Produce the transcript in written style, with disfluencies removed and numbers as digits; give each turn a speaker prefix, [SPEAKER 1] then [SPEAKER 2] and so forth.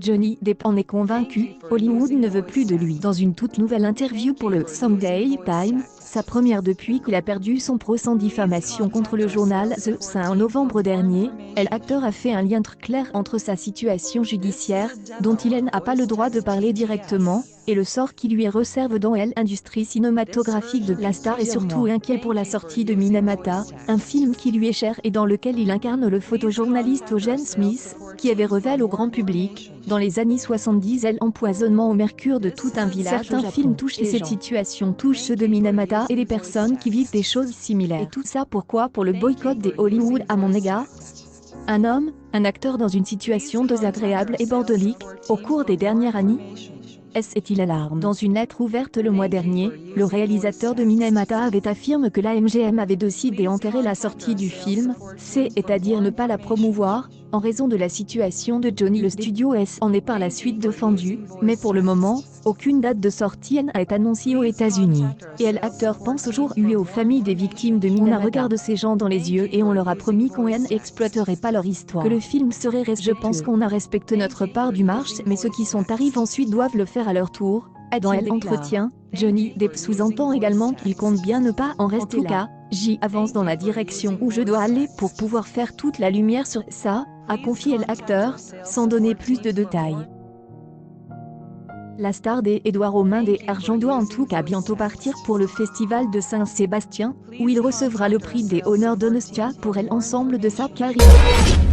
[SPEAKER 1] Johnny Depp en est convaincu, Hollywood ne veut plus de lui. Dans une toute nouvelle interview pour le Sunday Times, sa première depuis qu'il a perdu son procès en diffamation contre le journal The Sun en novembre dernier, l'acteur a fait un lien très clair entre sa situation judiciaire, dont il n'a pas le droit de parler directement, et le sort qui lui est réservé dans l'industrie cinématographique de la star, et surtout inquiet pour la sortie de Minamata, un film qui lui est cher et dans lequel il incarne le photojournaliste Eugene Smith, qui avait révélé au grand public, dans les années 70, l'empoisonnement au mercure de tout un village. Certains films touchent et cette situation touche ceux de Minamata et les personnes qui vivent des choses similaires. Et tout ça pourquoi? Pour le boycott des Hollywood à mon égard. Un homme, un acteur dans une situation désagréable et bordélique, au cours des dernières années. Est-il alarme? Dans une lettre ouverte le mois dernier, le réalisateur de Minamata avait affirmé que la MGM avait décidé d'enterrer la sortie du film, c'est-à-dire ne pas la promouvoir, en raison de la situation de Johnny. Le studio en est par la suite défendu, mais pour le moment, aucune date de sortie n'a été annoncée aux États-Unis. Et l'acteur pense aujourd'hui aux familles des victimes de Minamata. On regarde ces gens dans les yeux et on leur a promis qu'on n'exploiterait pas leur histoire. Que le film serait respectueux. Je pense qu'on a respecté notre part du marché, mais ceux qui sont arrivent ensuite doivent le faire à leur tour. Dans l'entretien, Johnny Depp sous-entend également qu'il compte bien ne pas en rester là. J'y avance dans la direction où je dois aller pour pouvoir faire toute la lumière sur ça, a confié l'acteur, sans donner plus de détails. La star des Édouard aux mains des Argent doit en tout cas bientôt partir pour le festival de Saint-Sébastien, où il recevra le prix des honneurs d'Onustia pour l'ensemble de sa carrière.